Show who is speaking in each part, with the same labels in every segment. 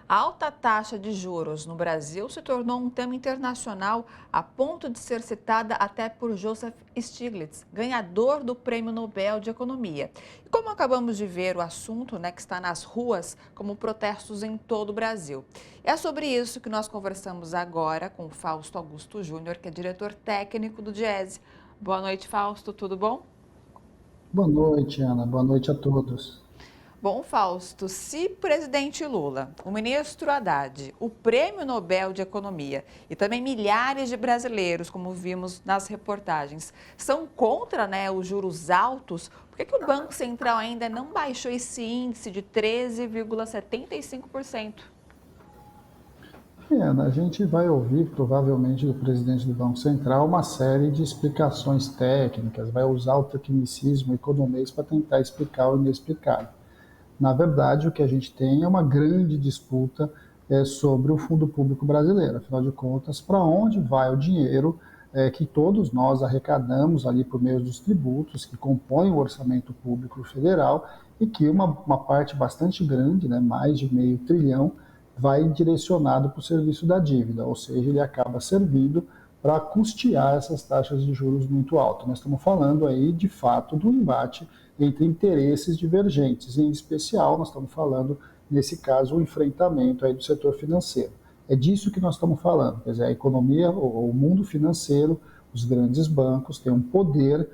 Speaker 1: A alta taxa de juros no Brasil se tornou um tema internacional a ponto de ser citada até por Joseph Stiglitz, ganhador do Prêmio Nobel de Economia. E como acabamos de ver, o assunto, que está nas ruas, como protestos em todo o Brasil. É sobre isso que nós conversamos agora com o Fausto Augusto Júnior, que é diretor técnico do Diese. Boa noite, Fausto, tudo bom?
Speaker 2: Boa noite, Ana. Boa noite a todos.
Speaker 1: Bom, Fausto, se presidente Lula, o ministro Haddad, o Prêmio Nobel de Economia e também milhares de brasileiros, como vimos nas reportagens, são contra, os juros altos, por que o Banco Central ainda não baixou esse índice de 13,75%?
Speaker 2: Ana, a gente vai ouvir provavelmente do presidente do Banco Central uma série de explicações técnicas, vai usar o tecnicismo o economês para tentar explicar o inexplicável. Na verdade, o que a gente tem é uma grande disputa sobre o fundo público brasileiro. Afinal de contas, para onde vai o dinheiro que todos nós arrecadamos ali por meio dos tributos que compõem o orçamento público federal e que uma parte bastante grande, mais de meio trilhão, vai direcionado para o serviço da dívida, ou seja, ele acaba servindo para custear essas taxas de juros muito altas. Nós estamos falando aí, de fato, do embate entre interesses divergentes, em especial nós estamos falando, nesse caso, o enfrentamento aí do setor financeiro. É disso que nós estamos falando, quer dizer, a economia, o mundo financeiro, os grandes bancos têm um poder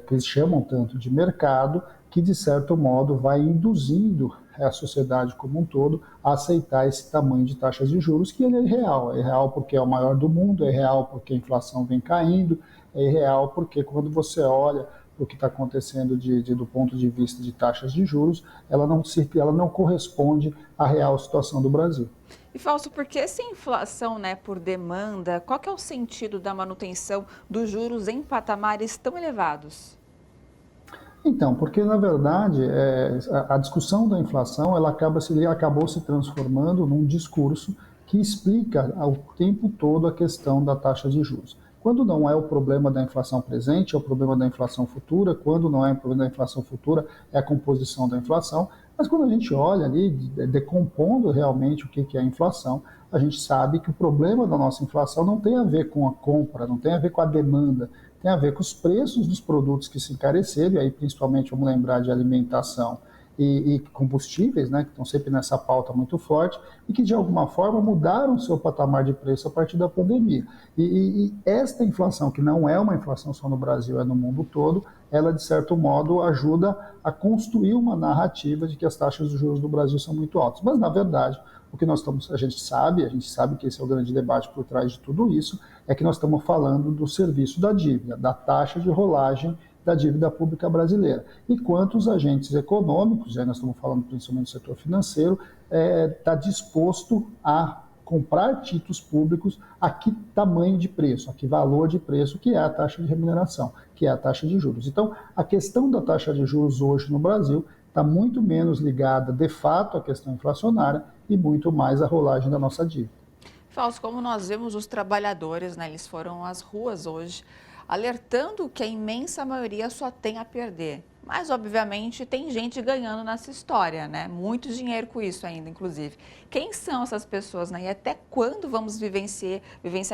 Speaker 2: que eles chamam tanto de mercado, que de certo modo vai induzindo a sociedade como um todo a aceitar esse tamanho de taxas de juros, que ele é real porque é o maior do mundo, é real porque a inflação vem caindo, é real porque quando você olha o que está acontecendo do ponto de vista de taxas de juros, ela não corresponde à real situação do Brasil.
Speaker 1: E Fausto, por que essa inflação, por demanda, qual que é o sentido da manutenção dos juros em patamares tão elevados?
Speaker 2: Então, porque na verdade a discussão da inflação acabou se transformando num discurso que explica ao tempo todo a questão da taxa de juros. Quando não é o problema da inflação presente, é o problema da inflação futura. Quando não é o problema da inflação futura, é a composição da inflação. Mas quando a gente olha ali, decompondo realmente o que é a inflação, a gente sabe que o problema da nossa inflação não tem a ver com a compra, não tem a ver com a demanda, tem a ver com os preços dos produtos que se encareceram, e aí principalmente vamos lembrar de alimentação e combustíveis, que estão sempre nessa pauta muito forte, e que de alguma forma mudaram seu patamar de preço a partir da pandemia. E esta inflação, que não é uma inflação só no Brasil, é no mundo todo, ela de certo modo ajuda a construir uma narrativa de que as taxas de juros do Brasil são muito altas. Mas na verdade, o que a gente sabe que esse é o grande debate por trás de tudo isso, é que nós estamos falando do serviço da dívida, da taxa de rolagem da dívida pública brasileira. E quantos agentes econômicos, aí nós estamos falando principalmente do setor financeiro, está disposto a comprar títulos públicos a que tamanho de preço, a que valor de preço, que é a taxa de remuneração, que é a taxa de juros. Então, a questão da taxa de juros hoje no Brasil está muito menos ligada, de fato, à questão inflacionária e muito mais à rolagem da nossa dívida.
Speaker 1: Fausto, como nós vemos os trabalhadores, eles foram às ruas hoje, alertando que a imensa maioria só tem a perder. Mas, obviamente, tem gente ganhando nessa história, Muito dinheiro com isso ainda, inclusive. Quem são essas pessoas, E até quando vamos vivenciar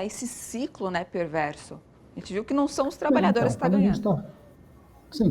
Speaker 1: esse ciclo, perverso? A gente viu que não são os
Speaker 2: Bem,
Speaker 1: trabalhadores
Speaker 2: então,
Speaker 1: que estão ganhando.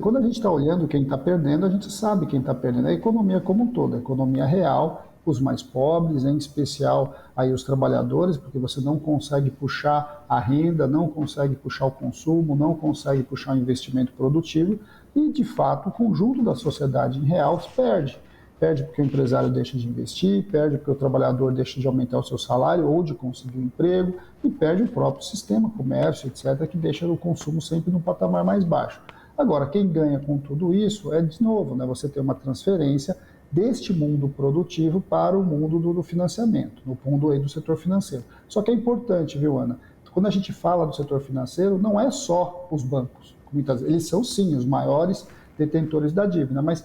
Speaker 2: quando a gente está olhando quem está perdendo, a gente sabe quem está perdendo. A economia como um todo, a economia real, os mais pobres, em especial aí os trabalhadores, porque você não consegue puxar a renda, não consegue puxar o consumo, não consegue puxar o investimento produtivo e, de fato, o conjunto da sociedade em real perde. Perde porque o empresário deixa de investir, perde porque o trabalhador deixa de aumentar o seu salário ou de conseguir um emprego e perde o próprio sistema, comércio, etc., que deixa o consumo sempre no patamar mais baixo. Agora, quem ganha com tudo isso é, de novo, você tem uma transferência deste mundo produtivo para o mundo do financiamento, no mundo aí do setor financeiro. Só que é importante, viu, Ana? Quando a gente fala do setor financeiro, não é só os bancos. Muitas, eles são, sim, os maiores detentores da dívida, mas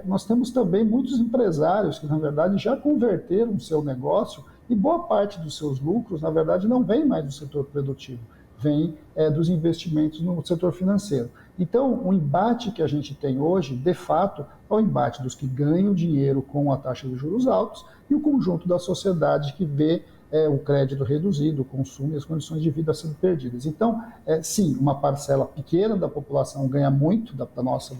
Speaker 2: nós temos também muitos empresários que, na verdade, já converteram o seu negócio e boa parte dos seus lucros, na verdade, não vem mais do setor produtivo, vem dos investimentos no setor financeiro. Então, o embate que a gente tem hoje, de fato, é o embate dos que ganham dinheiro com a taxa de juros altos e o conjunto da sociedade que vê o crédito reduzido, o consumo e as condições de vida sendo perdidas. Então, sim, uma parcela pequena da população ganha muito da nossa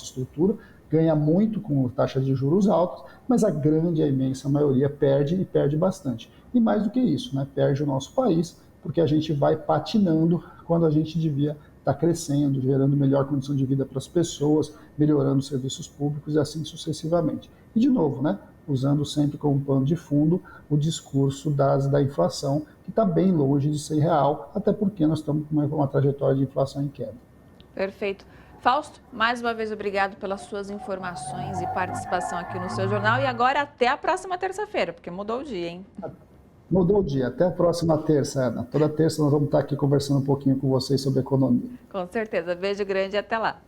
Speaker 2: estrutura, ganha muito com taxa de juros altos, mas a grande, a imensa maioria perde e perde bastante. E mais do que isso, né, perde o nosso país, porque a gente vai patinando quando a gente devia estar crescendo, gerando melhor condição de vida para as pessoas, melhorando os serviços públicos e assim sucessivamente. E, de novo, né, usando sempre como pano de fundo o discurso da inflação, que está bem longe de ser real, até porque nós estamos com uma trajetória de inflação em queda.
Speaker 1: Perfeito. Fausto, mais uma vez obrigado pelas suas informações e participação aqui no seu jornal. E agora até a próxima terça-feira, porque mudou o dia, hein?
Speaker 2: Mudou o dia. Até a próxima terça, Ana. Toda terça nós vamos estar aqui conversando um pouquinho com vocês sobre economia.
Speaker 1: Com certeza. Beijo grande e até lá.